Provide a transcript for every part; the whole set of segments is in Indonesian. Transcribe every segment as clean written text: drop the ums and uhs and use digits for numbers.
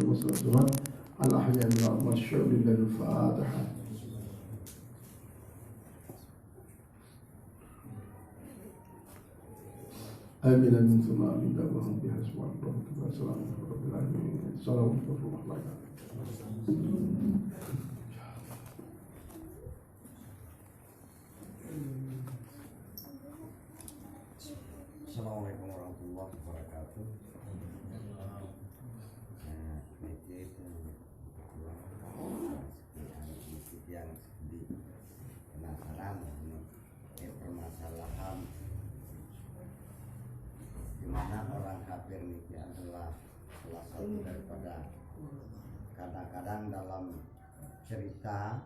Muslim al-ahya min al-masyhur lil Fatihah. Amin amin summa amin Allahumma biha subhanallahi wa salamun rabbil alamin. Assalamualaikum warahmatullahi wabarakatuh. Assalamualaikum warahmatullahi wabarakatuh. Yang di penasaran permasalahan di mana orang kafir ini adalah salah satu daripada kadang-kadang dalam cerita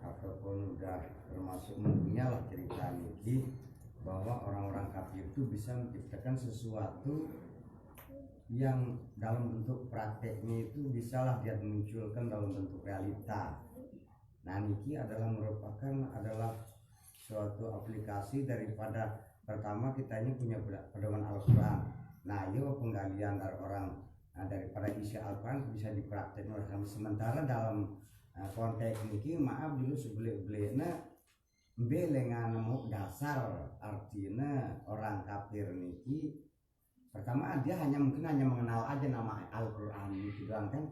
ataupun udah termasuk mendunia lah cerita ini, bahwa orang-orang kafir itu bisa menciptakan sesuatu yang dalam bentuk prakteknya itu bisalah dia munculkan dalam bentuk realita. Nah, niki adalah suatu aplikasi daripada pertama kita ini punya pedoman Al-Quran. Nah, yo penggalian dari orang daripada isi Al-Quran bisa dipraktekkan oleh kami. Sementara dalam konteks niki maaf dulu sebelum-belena belengan mau dasar artinya orang kafir niki pertama dia mungkin hanya mengenal aja nama Al-Quran gitu doang kan.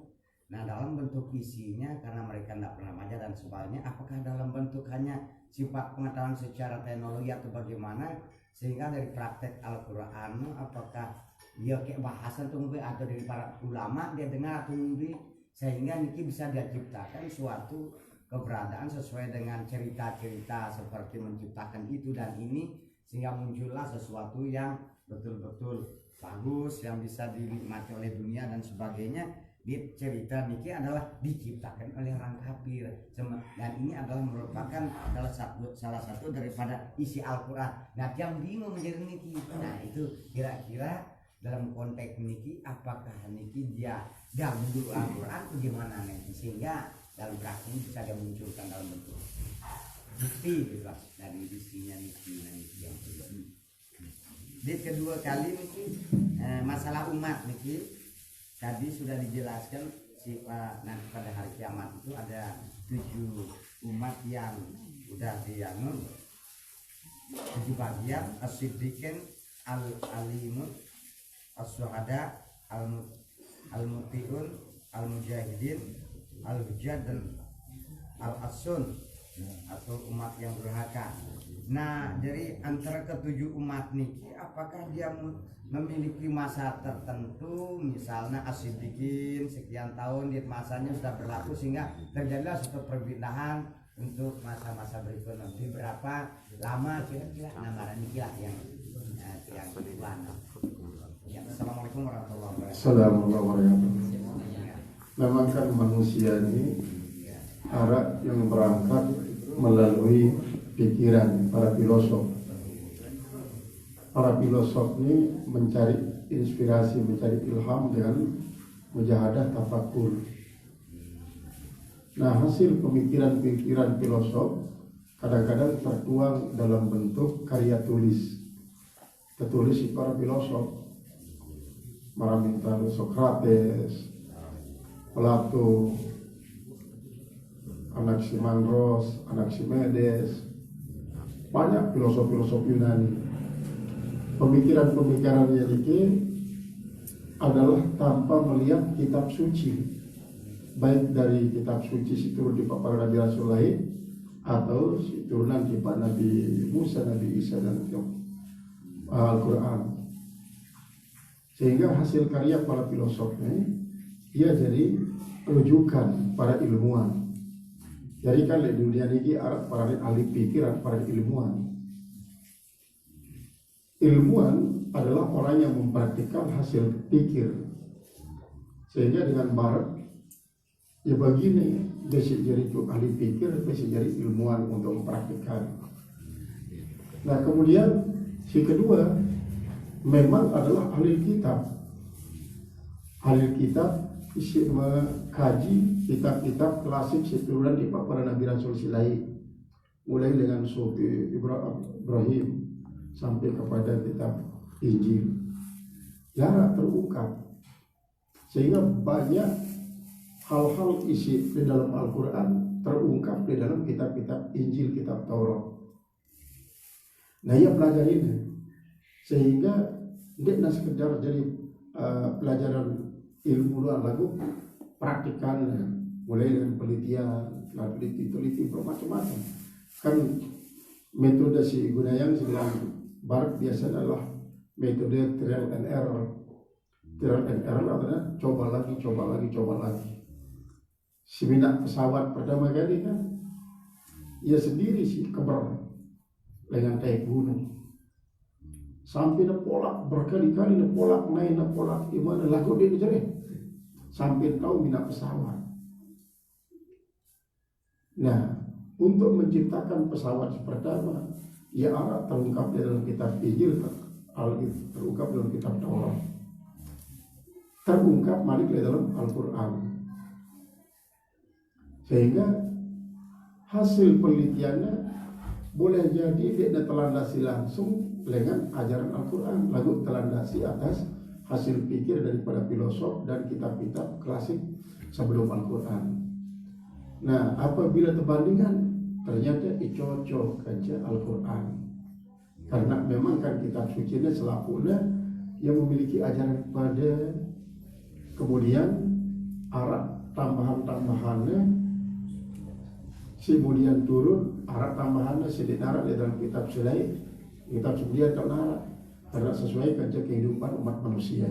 Nah, dalam bentuk isinya karena mereka tidak pernah baca dan sebagainya, apakah dalam bentuk hanya sifat pengetahuan secara teknologi atau bagaimana, sehingga dari praktek Al-Quran apakah dia kayak bahasan tunggu atau dari para ulama dia dengar tunggu sehingga niki bisa dia ciptakan suatu keberadaan sesuai dengan cerita-cerita seperti menciptakan itu dan ini, sehingga muncullah sesuatu yang betul-betul bagus yang bisa dinikmati oleh dunia dan sebagainya. Di cerita niki adalah diciptakan oleh orang kafir dan ini adalah merupakan salah satu daripada isi Al-Quran. Nah, yang bingung menjadi niki, nah itu kira-kira dalam konteks niki apakah niki dia dulu Al-Quran bagaimana nih sehingga dalam praktik bisa dia munculkan dalam bentuk bukti gitu lah dari isinya niki yang kedua. Di kedua kali niki masalah umat niki tadi sudah dijelaskan nanti pada hari kiamat itu ada 7 umat yang udah dianur 7 bagian as-siddiqin al-alimun as-suhada al-mutiun al-mujahidin al-hujjad dan al-asun atau umat yang durhaka. Nah, jadi antara ketujuh umat niki apakah dia memiliki masa tertentu, misalnya as-siddiqin sekian tahun di masanya sudah berlaku sehingga terjadilah suatu perpindahan untuk masa-masa berikut nanti berapa lama kira-kira nama niki lah yang kedua. Ya, assalamualaikum warahmatullahi wabarakatuh. Assalamualaikum warahmatullahi wabarakatuh. Memang kan manusia ini arah yang berangkat melalui pikiran para filosof. Para filosof ini mencari inspirasi, mencari ilham dengan mujahadah tafakur. Nah, hasil pemikiran-pemikiran filosof kadang-kadang tertuang dalam bentuk karya tulis. Tertulis di para filosof. Paraminta Sokrates, Plato, Anaximandros, Anaximedes, banyak filosof-filosof Yunani. Pemikiran-pemikiran ini adalah tanpa melihat kitab suci, baik dari kitab suci situr di para Nabi Rasul lain atau siturunan di Nabi Musa, Nabi Isa dan Al-Quran. Sehingga hasil karya para filosofnya ia jadi rujukan para ilmuwan. Jadi kan di dunia ini para ahli pikiran, para ilmuwan. Ilmuwan adalah orang yang mempraktikkan hasil pikir. Sehingga dengan barat, ya begini, bisa jadi ahli pikir, bisa jadi ilmuwan untuk mempraktikkan. Nah, kemudian si kedua memang adalah ahli kitab. Ahli kitab isi mengkaji kitab-kitab klasik siturunan di para Nabi Rasul silai, mulai dengan Sufi Ibrahim sampai kepada kitab Injil. Jarang terungkap sehingga banyak hal-hal isi di dalam Al-Quran terungkap di dalam kitab-kitab Injil, kitab Taurat. Nah, ia pelajari ini sehingga tidak sekedar jadi pelajaran ilmu doang, lagu praktikannya, mulai dengan penelitian, teliti bermacam-macam. Kan metode si Gunayang sedang barat biasa adalah metode trial and error. Trial and error adalah coba lagi. Si minat pesawat pertama kali kan, ia sendiri sih keber dengan naik gunung. Sampai nepolak berkali-kali, nepolak naik, nepolak gimana lagu dia jadi sampai tahu minat pesawat. Nah, untuk menciptakan pesawat pertama, ia arah terungkap di dalam kitab Injil, terungkap dalam kitab Taurat, terungkap balik di dalam Al-Quran. Sehingga hasil penelitiannya boleh jadi tidak terlandasi langsung dengan ajaran Al-Quran, lalu terlandasi atas hasil pikir daripada filosof dan kitab-kitab klasik sebelum Al-Quran. Nah, apabila terbandingan, ternyata cocok aja Al-Quran, karena memang kan kitab suci ini selakunya yang memiliki ajaran pada, kemudian arah tambahan-tambahannya kemudian turun arah tambahannya sedikit arah di dalam kitab selain kitab sebelumnya tak arah, karena sesuai dengan kehidupan umat manusia,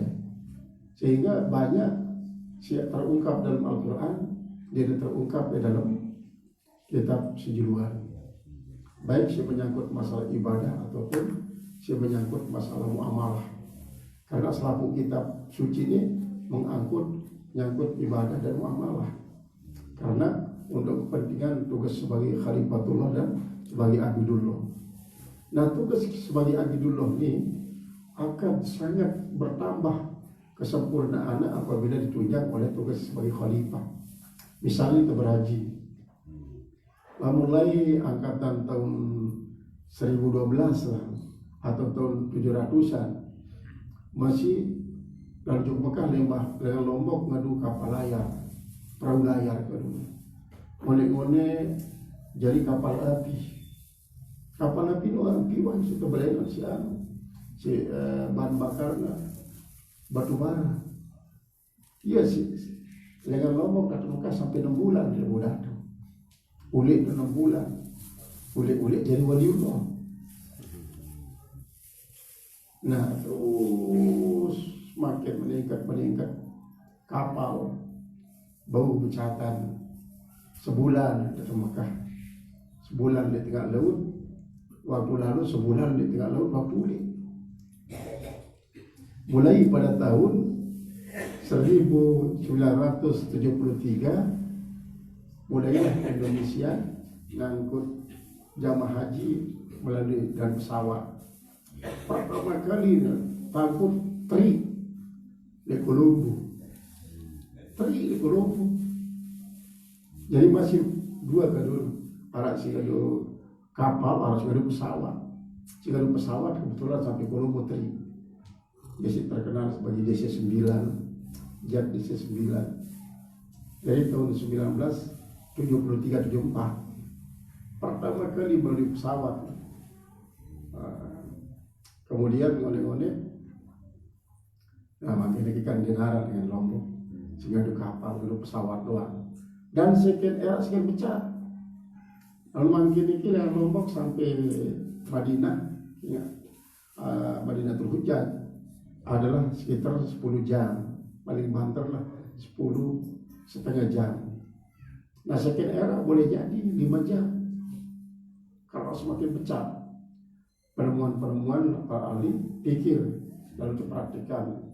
sehingga banyak terungkap dalam Al-Quran, jadi terungkap di dalam kitab sejeluan, baik menyangkut masalah ibadah ataupun menyangkut masalah muamalah, karena selaku kitab suci ini nyangkut ibadah dan muamalah, karena untuk kepentingan tugas sebagai khalifatullah dan sebagai abidullah. Nah, tugas sebagai abidullah ini akan sangat bertambah kesempurnaannya apabila ditunjang oleh tugas sebagai khalifah. Misalnya kita berhaji, mulai angkatan tahun 1012 lah, atau tahun 700-an, masih lanjut Mekah dengan Lombok ngadu kapal layar, perahu layar kedua. Ngone jadi kapal api nu api wah sudah belain si bahan bakarnya batu bara. Iya sih, dengan Lombok datang Mekah sampai 6 bulan dia mau datang. Ulik 6 bulan, ulik jadi waliullah. Nah, terus makin meningkat kapal bau becatan. Sebulan di Mekah, sebulan di tengah laut, waktu lalu sebulan di tengah laut waktu pulih. Mulai pada tahun 1973 mulailah Indonesia ngangkut jamaah haji melalui dan pesawat. Pertama kali ngangkut tri di Kolombo. Jadi masih dua kadul, arah si kadul kapal, arah si kadul pesawat. Si kadul pesawat kebetulan sampai Kolombo tri. Jadi terkenal sebagai DC-9, jet DC-9. Dari tahun 1973-74 pertama kali melalui pesawat. Kemudian makin ikan dinara dengan Lombok, sehingga ada kapal, ada pesawat doang. Dan sekian pecah. Lalu makin ini dari Lombok sampai Madinah, Madinatul Hujan adalah sekitar 10 jam, paling banter lah 10,5 jam. Nah, sekian era boleh jadi 5 jam kalau semakin pecah. Penemuan-penemuan para ahli pikir lalu dipraktikkan.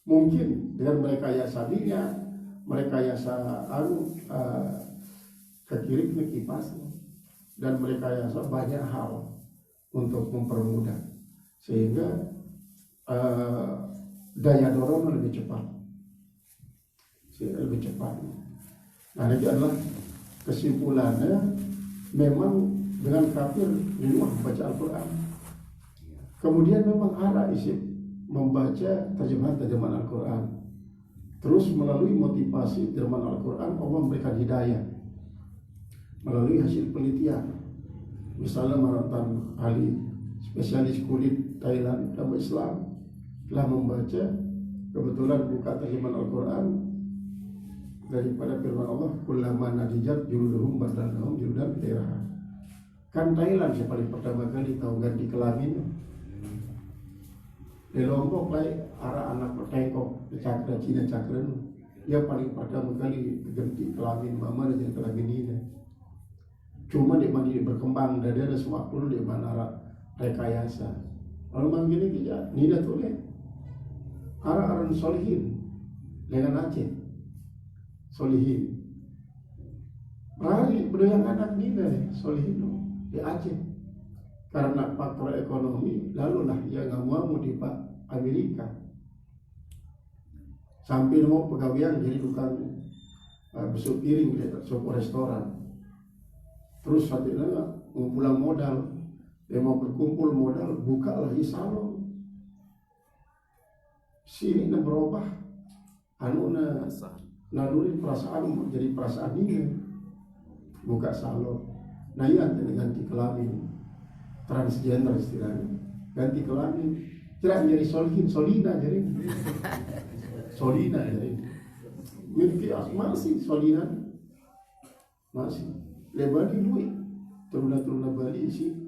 Mungkin dengan merekayasa dirinya, merekayasa ke kiri ke kipas, dan merekayasa banyak hal untuk mempermudah, sehingga daya dorong lebih cepat. Nah, ini adalah kesimpulannya. Memang dengan kafir di rumah membaca Al-Quran, kemudian memang arah isi membaca terjemahan Al-Quran. Terus melalui motivasi firman Al-Quran, Allah memberikan hidayah melalui hasil penelitian. Misalnya mantan ahli spesialis kulit Thailand dalam Islam telah membaca, kebetulan buka terjemahan Al-Quran daripada firman Allah, kullama nadijat juluduhum badalnahum juludan ghairaha. Kan Thailand yang paling pertama kali tahu ganti kelamin. Di Lombok baik arah anak pertengkok di cakra Cina cakra dia paling pertama kali ganti kelamin mama dan kelamin ini. Cuma di mana berkembang dari ada sewaktu di mana arah rekayasa. Kalau mang gini kita nida tuh lihat arah solihin dengan Aceh solihin. Rari berdaya anak nida solihin di Aceh. Karena faktor ekonomi, lalulah ia nggak mau di Amerika. Sampai mau pegawaian jadi tukang besuk piring di sebuah restoran. Terus saat itu ngumpulin modal, dia mau berkumpul modal, buka lagi salon. Sini na berubah, naluri perasaan jadi perasaan ini, buka salon. Nah iya ganti kelamin. Transgender istilahnya, ganti kelamin, tidak jadi solina jadi, solina jadi, miliki masih solina, masih, lebih duit, turun Bali sih,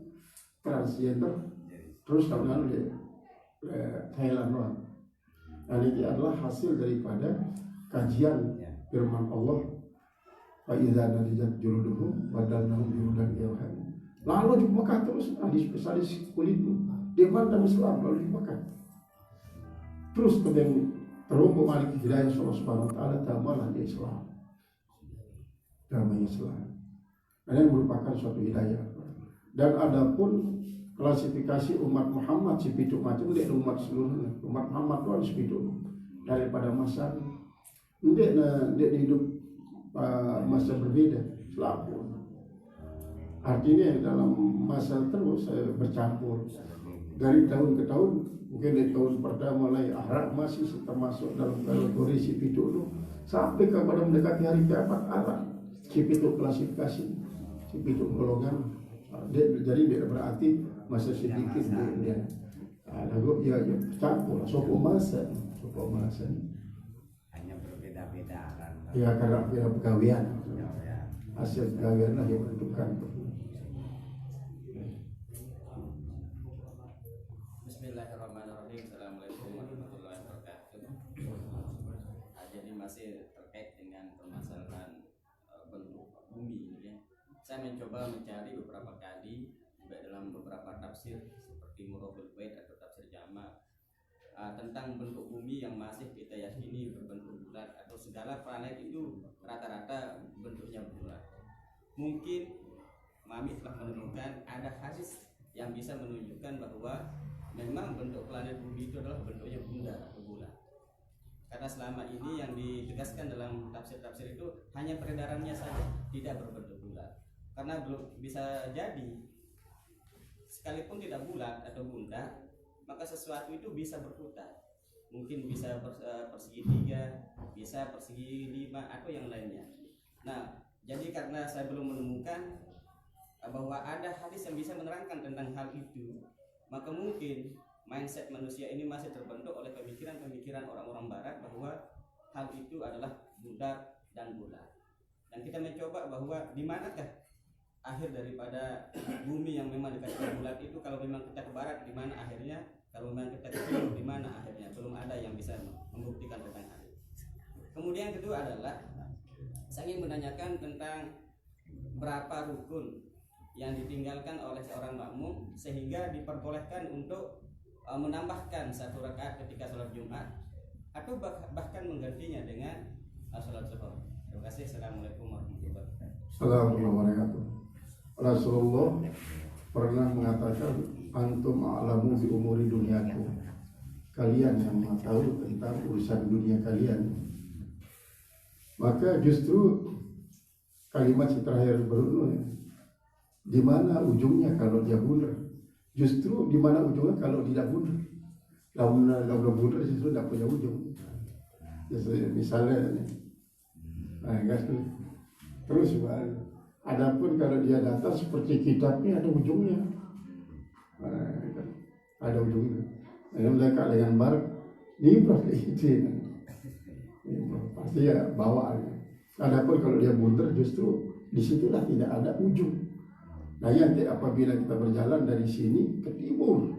transgender, terus tahun lalu dia Thailand doang. Dan ini adalah hasil daripada kajian firman Allah, fa idza nadijat juluduhum badalnahum juludan ghairuha. Lalu di Mekah terus ahli spesialis kulit dia dalam Islam lalu di Mekah. Terus kemudian terumbu malik hidayah Allah Subhanahu Wa Taala tambahlah di Islam, damai Islam. Ini merupakan suatu hidayah. Dan adapun klasifikasi umat Muhammad sepitu macam dia umat seluruhnya. Umat Muhammad itu harus sepitu daripada masa dia hidup masa berbeda selalu. Artinya dalam masa terus bercampur dari tahun ke tahun. Mungkin di tahun pertama mulai Arab masih termasuk dalam kategori sipitu itu sampai kepada mendekati hari kiamat Arab sipitu klasifikasi sipitu golongan. Jadi dia berarti masa sedikit dia lalu ya campur suku masa hanya berbeda-beda kan ya karena beda pegawaian hasil pegawaian lah yang menentukan. Bismillahirrahmanirrahim. Assalamualaikum warahmatullahi wabarakatuh. Jadi masih terkait dengan permasalahan bentuk bumi ini ya. Saya mencoba mencari beberapa kali juga dalam beberapa tafsir seperti Murabul Bait atau tafsir Jama tentang bentuk bumi yang masih kita yakini berbentuk bulat atau segala planet itu rata-rata bentuknya bulat. Mungkin Mami telah menemukan ada hadis yang bisa menunjukkan bahwa memang bentuk planet bumi itu adalah bentuknya bundar atau bulat. Karena selama ini yang ditegaskan dalam tafsir-tafsir itu hanya peredarannya saja, tidak berbentuk bulat. Karena belum bisa jadi sekalipun tidak bulat atau bundar, maka sesuatu itu bisa berputar. Mungkin bisa persegi 3, bisa persegi 5 atau yang lainnya. Nah, jadi karena saya belum menemukan bahwa ada hadis yang bisa menerangkan tentang hal itu, maka mungkin mindset manusia ini masih terbentuk oleh pemikiran-pemikiran orang-orang barat bahwa hal itu adalah bundar dan bulat. Dan kita mencoba bahwa di manakah akhir daripada bumi yang memang dikatakan bulat itu. Kalau memang kita ke barat, di mana akhirnya? Kalau memang kita ke timur, di mana akhirnya? Belum ada yang bisa membuktikan tentang hal itu. Kemudian yang kedua adalah saya ingin menanyakan tentang berapa rukun yang ditinggalkan oleh seorang makmum sehingga diperbolehkan untuk menambahkan satu rakaat ketika sholat Jumat atau bahkan menggantinya dengan sholat zuhur. Terima kasih. Assalamualaikum warahmatullahi wabarakatuh. Assalamualaikum warahmatullahi wabarakatuh. Rasulullah pernah mengatakan antum a'lamu bi umuri dunyakum. Kalian yang tahu tentang urusan dunia kalian. Maka justru kalimat terakhir berikutnya, di mana ujungnya kalau dia benar? Justru di mana ujungnya kalau tidak benar? Kalau benar justru tidak punya ujung. misalnya kan terus adapun kalau dia datang seperti kitabnya ada ujungnya, kan, ada ujungnya. Mereka dengan barat nimbrah itu pasti ya bawaannya. Adapun kalau dia mundur justru disitulah tidak ada ujung. Nah nanti apabila kita berjalan dari sini ke timur,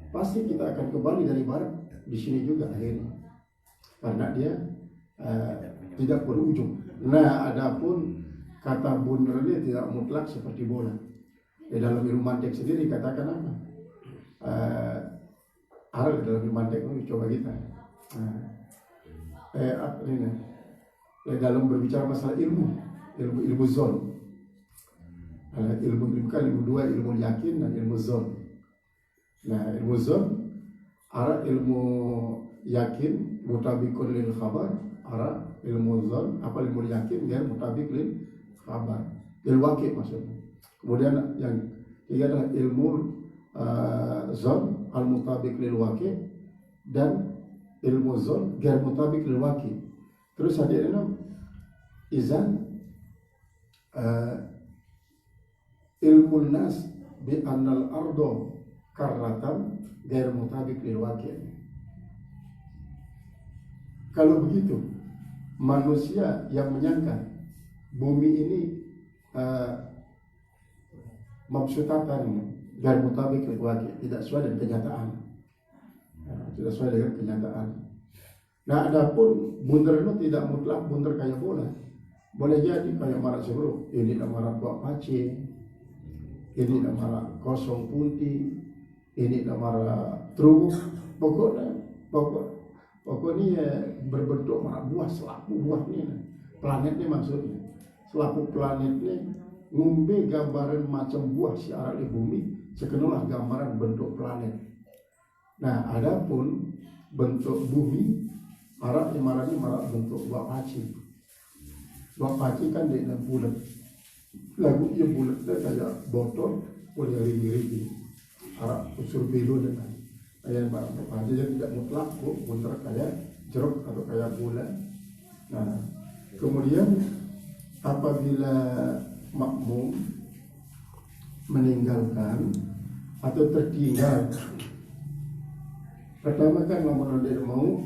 pasti kita akan kembali dari barat di sini juga akhirnya, karena dia tidak berujung. Nah adapun kata bundar ini tidak mutlak seperti bola. Di dalam ilmu mantek sendiri katakan apa? Arah dalam ilmu mantek coba kita. Apa ini? Dalam berbicara masalah ilmu zon. Ilmu kan ilmu dua, ilmu yakin dan ilmu zon. Nah ilmu zon, arah ilmu yakin mutabikun lil khabar, arah ilmu zon apa ilmu yakin dia mutabik lil khabar, lil waqi maksudnya. Kemudian yang tiga adalah ilmu zon al mutabik lil waqi dan ilmu zon gair mutabik lil waqi. Terus ada izan ilmu nas bi annal ardo karratan gair mutabik lil waqi. Kalau begitu manusia yang menyangka bumi ini mabsutatan gair mutabik lil waqi, tidak sesuai dengan kenyataan. Tidak sesuai dengan kenyataan. Nah adapun bundar itu tidak mutlak bundar kayak bola. Boleh jadi kayak marak seluruh, ini nama buat pace, ini nama kosong punti, ini nama truk, pokoknya berbentuk marak buah, selapu buah ini, planet ini maksudnya, selapu planet ini ngumbe gambaran macam buah si arah di bumi, sekenalah gambaran bentuk planet. Nah adapun bentuk bumi, arah imarani marak bentuk buah pace. Buah paci kan dia bulat, lagu ia bulatnya kayak botol, boleh ringi-ringi, arah unsur biru dengan kayak barang buah paci yang tidak mutlak, mutlak kayak jeruk atau kayak bulat. Nah, kemudian apabila makmum meninggalkan atau tertinggal, pertama kan lamun dia mau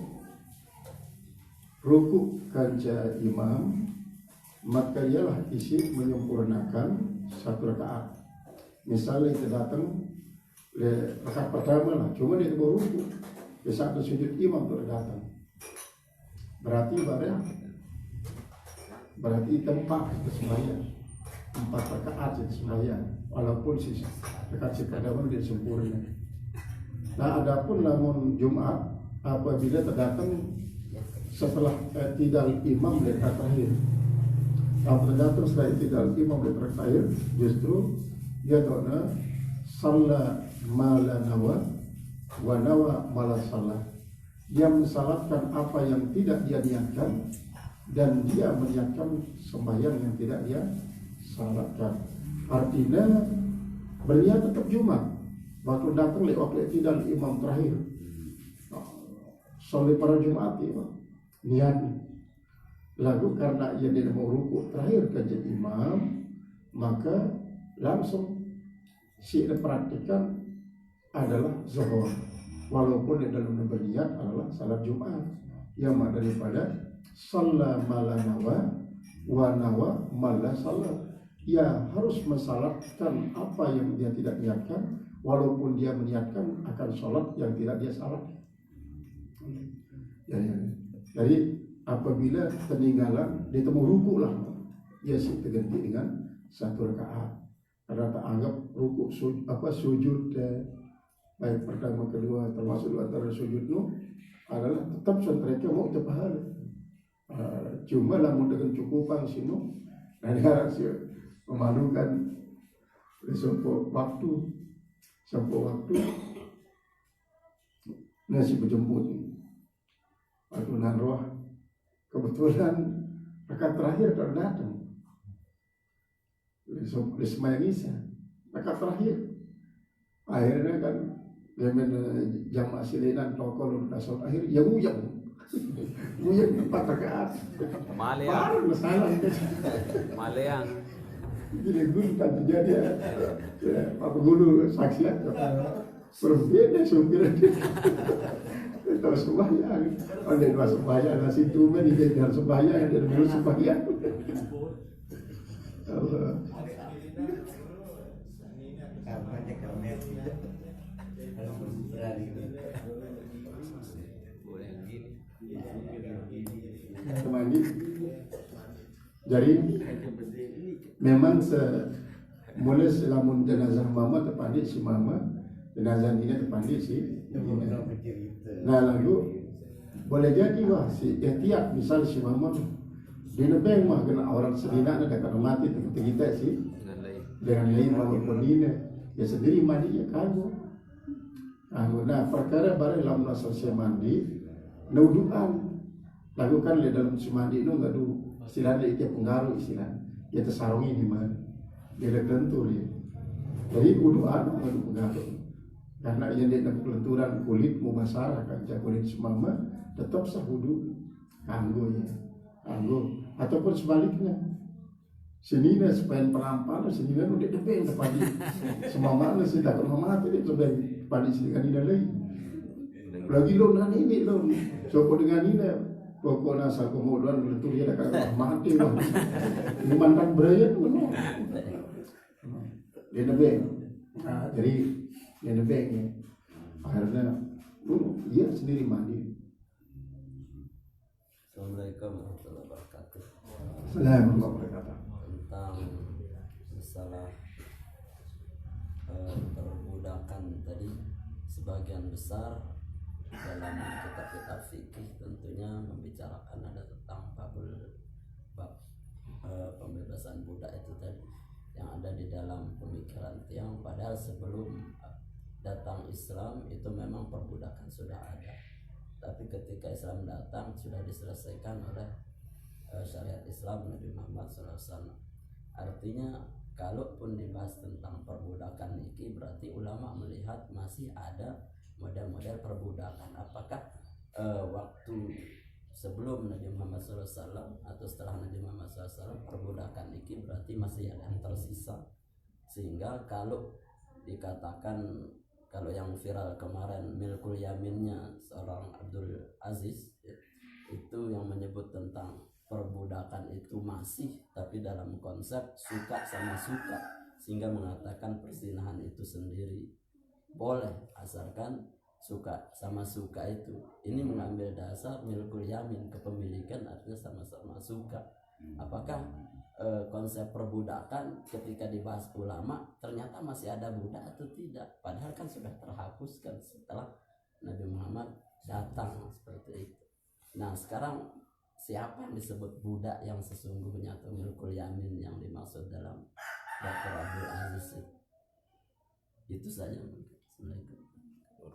rukuk kanca imam, maka ialah isi menyempurnakan satu rakaat. Misalnya kita datang rakaat pertama lah, cuma dia baru rukuk, di saat sujud imam tu datang. Berarti tempat kita sembahyang 4 rakaat kita sembahyang, walaupun sisi rakaat pertama dia sempurna. Nah adapun namun Jumat apabila terdatang setelah tidal imam di rakaat terakhir. Kalau terdatang setelah tidal imam di rakaat terakhir, justru dia dona salat mala nawa wa nawa mala salat. Dia mensalatkan apa yang tidak dia niatkan dan dia meniatkan sembahyang yang tidak dia salatkan. Artinya berniat tetap Jumat. Waktu datang lewat tidal imam terakhir, solat para Jumat itu niat. Lalu karena ia tidak mau rukuk terakhir kerja imam, maka langsung si praktikan adalah zuhur, walaupun di dalam berniat adalah salat Jumat yang daripada salat malanawa wa nawa mala salat. Ia harus mensalatkan apa yang dia tidak niatkan, walaupun dia meniatkan akan salat yang tidak dia salat. Jadi apabila peninggalan ditemu ruku lah, dia terganti dengan satu rakaat. Karena tak anggap ruku sujud baik pertama kedua termasuk antara sujud nu adalah tetap mereka mau terpahala. Cuma lamun dengan cukupan sinu, dan harus memalukan sampai waktu nasi berjemput waktu nanroh kebetulan rakaat terakhir kalau datang sembahyang isya rakaat terakhir akhirnya kan jam asilinan tokol udah sholat akhir ya uyang Buyut 4 rakaat. Maleang, Baru masalah. Maleang. Gila guru kan terjadi ya. Apa guru saksi atau berbeda supir tahu sembahyang. Ada 2 sembahyang nasi tumen di dalam sembahyang ada dulu sembahyang. Allah. Kapan dia kermet kalau berani Boleh gini. Kemandi. Jadi memang mulai selamun jenazah mama terpandi si mama, jenazah ini terpandi si ini. Nah lalu boleh jadi wah si tiap misal si mama di nebeng mah kena orang sedina ada kena mati ketika kita sih Dengan lain. dengan lain walaupun ini ya sendiri mandi ya kagum. Nah perkara barang dalam selesai mandi nauduan lakukan di dalam mandi itu nggak dulu istilah dia pengaruh istilah dia tersarungi di mana dia lentur ya. Jadi uduan nggak dulu pengaruh karena yang dia kelenturan kulit mubasarah kan kulit semama tetap sah wudu kanggo ya kanggo ataupun sebaliknya senina supaya perampal senina udah depan depan semama lu sih tak mama itu dia sudah pada sini kan ini lagi lo nani ini lo coba dengan ini pokoknya saya kemudian lentur dia akan mati loh ini mantan beraya tuh dia nebeng jadi dia nebeng ya akhirnya dia sendiri mandi. Assalamualaikum warahmatullahi wabarakatuh. Assalamualaikum warahmatullahi wabarakatuh. Tentang masalah perbudakan tadi, sebagian besar dalam kitab-kitab fikih tentunya membicarakan ada tentang bab pembebasan budak itu tadi yang ada di dalam pemikiran tiang. Padahal sebelum datang Islam itu memang perbudakan sudah ada, tapi ketika Islam datang sudah diselesaikan oleh syariat Islam Nabi Muhammad SAW. Artinya kalaupun dibahas tentang perbudakan ini berarti ulama melihat masih ada model-model perbudakan. Apakah waktu sebelum Nabi Muhammad SAW atau setelah Nabi Muhammad SAW perbudakan ini berarti masih ada yang tersisa, sehingga kalau dikatakan kalau yang viral kemarin milkul yaminnya seorang Abdul Aziz itu yang menyebut tentang perbudakan itu masih, tapi dalam konsep suka sama suka, sehingga mengatakan perzinahan itu sendiri boleh asalkan suka sama suka itu. Ini mengambil dasar milkul yamin, kepemilikan artinya sama-sama suka. Apakah konsep perbudakan ketika dibahas ulama ternyata masih ada budak atau tidak? Padahal kan sudah terhapuskan setelah Nabi Muhammad datang seperti itu. Nah sekarang siapa yang disebut budak yang sesungguhnya atau milkul yamin yang dimaksud dalam Dr. Abdul Aziz itu saja. Assalamualaikum.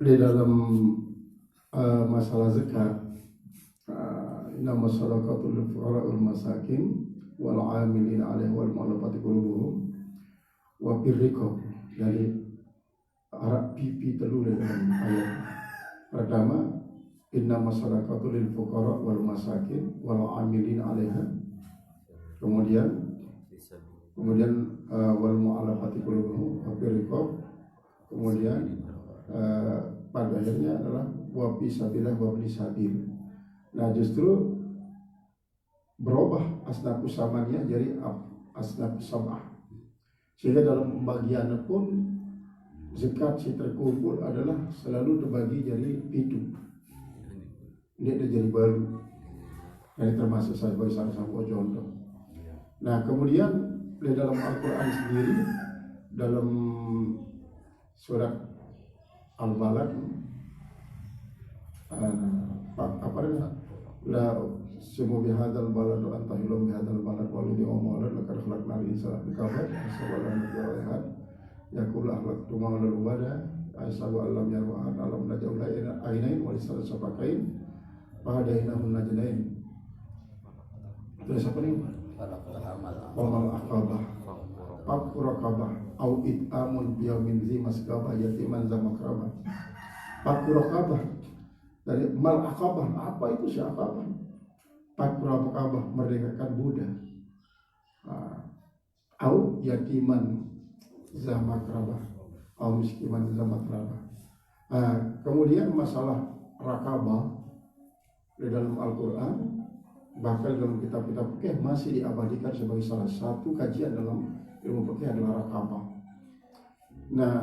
Di dalam masalah zakat inna masyarakat fuqara wal masakin wal amilin 'alaiha wal mu'allafati qulubuhum wa birriqab. Jadi Arab pipi telu dalam ayat pertama inna masyarakat lil fuqara wal masakin wal amilin 'alaiha, kemudian wal mu'allafati qulubuhum wa birriqab, kemudian pada akhirnya adalah wa fisabilillah wa sabil. Nah justru berubah asnafus samanya jadi asnafus samah, sehingga dalam pembagiannya pun zakat si terkumpul adalah selalu terbagi jadi pitu, dia ada jadi baru. Ini termasuk sebagai salah satu contoh. Nah kemudian di dalam Al-Quran sendiri dalam surat Al-Balad apa namanya la simu bihadzal balad wa anta hilum bihadzal balad wa lidi umulad lakad khalaqnal insana fi kabad sawalan jawahad yaqul ahlaqtu ma lal wada asabu alam yarwa alam najawla ainain wa lisal safakain fahadainahun najdain. Terus apa nih? Wamal aqabah Pakurokabah au it'amun biyaumin zi masgabah yatiman za makrabah. Pakurokabah Dari mal akabah, apa itu si akabah? Fakra akabah, merdekakan Buddha. Au yatiman zamakrabah, au miskiman zamakrabah. Kemudian masalah rakabah di dalam Al-Quran, bahkan dalam kitab-kitab fikih masih diabadikan sebagai salah satu kajian dalam ilmu fikih adalah rakabah. Nah,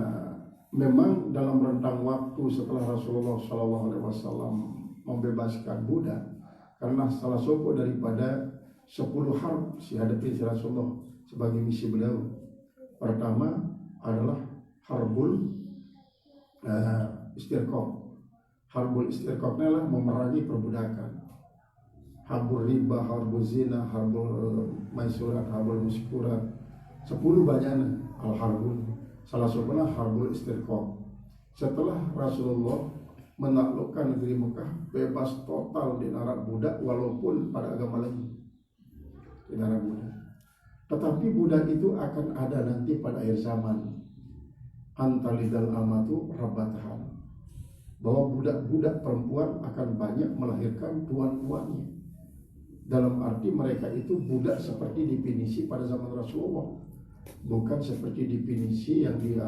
memang dalam rentang waktu setelah Rasulullah SAW membebaskan Buddha, karena salah satu daripada 10 harb dihadapi Rasulullah sebagai misi beliau. Pertama adalah harbul istirqaq. Harbul istirqaq adalah memerangi perbudakan. Harbul riba, harbul zina, harbul maisurat, harbul muskurat. 10 banyaknya al-harbul. Salah satunya harbul istirqaq. Setelah Rasulullah menaklukkan negeri Mekah, bebas total di negara budak walaupun pada agama lain. Di negara budak. Tetapi budak itu akan ada nanti pada akhir zaman. Antalidal amatu rabbatahan. Bahwa budak-budak perempuan akan banyak melahirkan tuan-tuannya. Dalam arti mereka itu budak seperti definisi pada zaman Rasulullah, bukan seperti definisi yang dia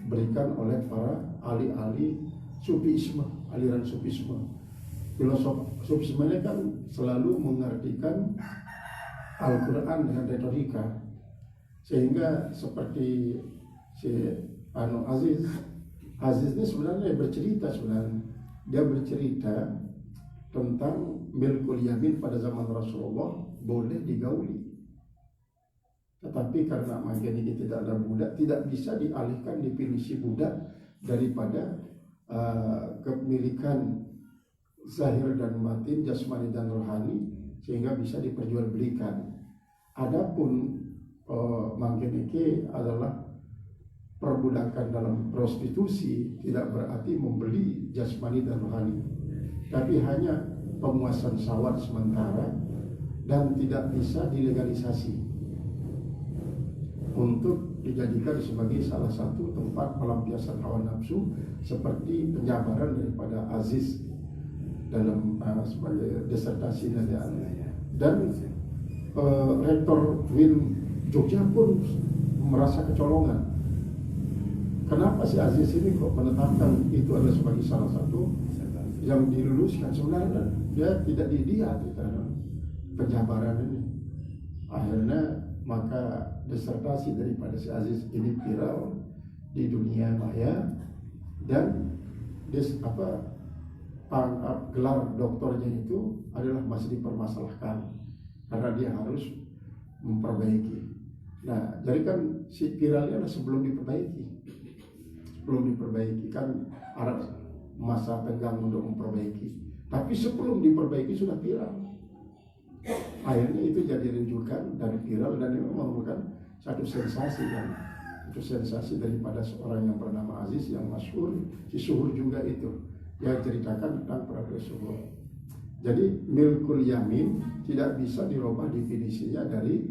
berikan oleh para ahli-ahli Sufisme, aliran Sufisme. Filosof Sufisme ini kan selalu mengartikan Al-Quran dengan retorika, sehingga seperti si Aziz ini sebenarnya bercerita, dia bercerita tentang milkul yamin pada zaman Rasulullah boleh digauli, tetapi karena makin ini tidak ada budak, tidak bisa dialihkan definisi budak daripada kepemilikan zahir dan batin, jasmani dan rohani, sehingga bisa diperjualbelikan. Adapun mangkeneke adalah perbudakan dalam prostitusi, tidak berarti membeli jasmani dan rohani, tapi hanya pemuasan syahwat sementara dan tidak bisa dilegalisasi untuk dijadikan sebagai salah satu tempat pelampiasan hawa nafsu, seperti penjabaran daripada Aziz dalam sebagai disertasi dan Rektor Win Jogja pun merasa kecolongan. Kenapa si Aziz ini kok menetapkan itu adalah sebagai salah satu yang diluluskan? Sebenarnya dia tidak didiat penjabaran ini. Akhirnya maka disertasi daripada si Aziz ini viral di dunia maya, dan gelar doktornya itu adalah masih dipermasalahkan karena dia harus memperbaiki. Nah, jadi kan si viralnya sebelum diperbaiki kan ada masa tenggang untuk memperbaiki, tapi sebelum diperbaiki sudah viral. Akhirnya itu jadi rujukan dari viral, dan itu merupakan satu sensasi daripada seorang yang bernama Aziz yang masyhur, si Suhur juga itu. Dia ceritakan tentang Prabu Suhur. Jadi milkul yamin tidak bisa dirubah definisinya dari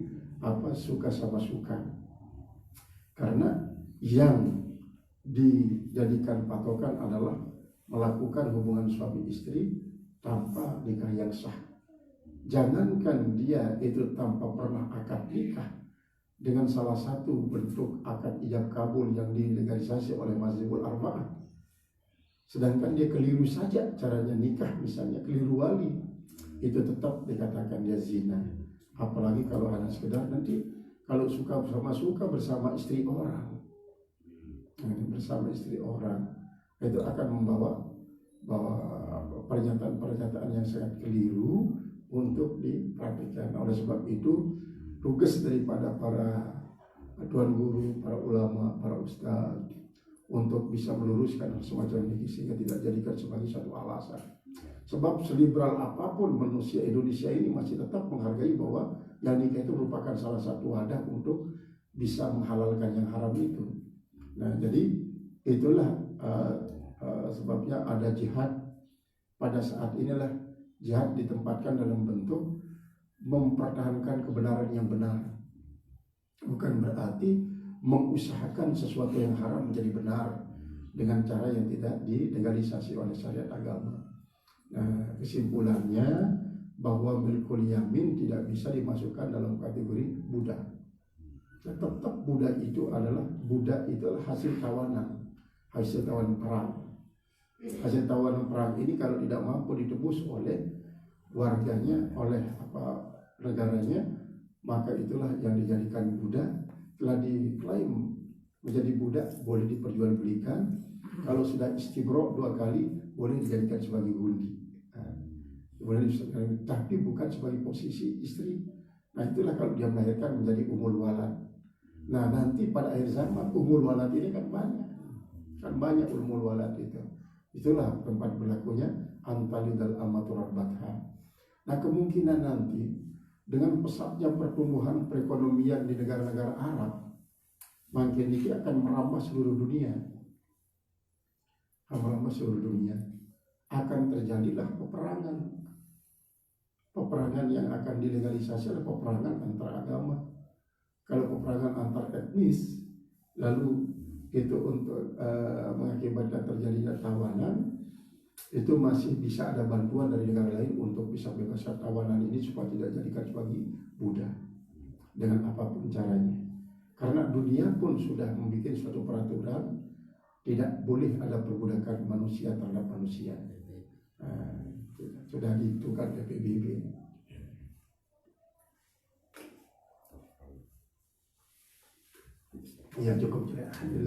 suka sama suka, karena yang dijadikan patokan adalah melakukan hubungan suami istri tanpa nikah yang sah. Jangankan dia itu tanpa pernah akad nikah dengan salah satu bentuk akad ijab kabul yang dilegalisasi oleh Mazhabul Arba'ah, sedangkan dia keliru saja caranya nikah, misalnya keliru wali, itu tetap dikatakan dia zina. Apalagi kalau hanya sekedar nanti kalau suka bersama istri orang, itu akan membawa pernyataan yang sangat keliru untuk diperhatikan. Oleh sebab itu tugas daripada para tuan guru, para ulama, para ustaz untuk bisa meluruskan semacam ini sehingga tidak jadikan sebagai satu alasan. Sebab seliberal apapun manusia Indonesia ini masih tetap menghargai bahwa yang nikah itu merupakan salah satu wadah untuk bisa menghalalkan yang haram itu. Nah, jadi itulah sebabnya ada jihad. Pada saat inilah jihad ditempatkan dalam bentuk mempertahankan kebenaran yang benar, bukan berarti mengusahakan sesuatu yang haram menjadi benar dengan cara yang tidak dilegalisasi oleh syariat agama. Nah, kesimpulannya bahwa milkul yamin tidak bisa dimasukkan dalam kategori budak. Nah, tetap budak itu adalah hasil tawanan perang. Hasil tawanan perang ini kalau tidak mampu ditebus oleh warganya, oleh negaranya, maka itulah yang dijadikan budak. Telah diklaim menjadi budak boleh diperjualbelikan. Kalau sudah istibro 2 kali boleh dijadikan sebagai gundi. Boleh disebutkan, tapi bukan sebagai posisi istri. Nah, itulah kalau dia melahirkan menjadi umul walad. Nah, nanti pada akhir zaman umul walad ini kan banyak umul walad itu. Itulah tempat berlakunya antalidal amatur batha. Nah, kemungkinan nanti dengan pesatnya pertumbuhan perekonomian di negara-negara Arab, makin ini akan merambah seluruh dunia. Akan terjadilah peperangan yang akan dilegalisasi adalah peperangan antar agama. Kalau peperangan antar etnis, lalu itu untuk mengakibatkan terjadinya tawanan, itu masih bisa ada bantuan dari negara lain untuk bisa bebaskan tawanan ini supaya tidak jadikan sebagai budak dengan apapun caranya. Karena dunia pun sudah membuat suatu peraturan tidak boleh ada perbudakan manusia terhadap manusia. Sudah ditentukan PBB. Ya, cukup sudah.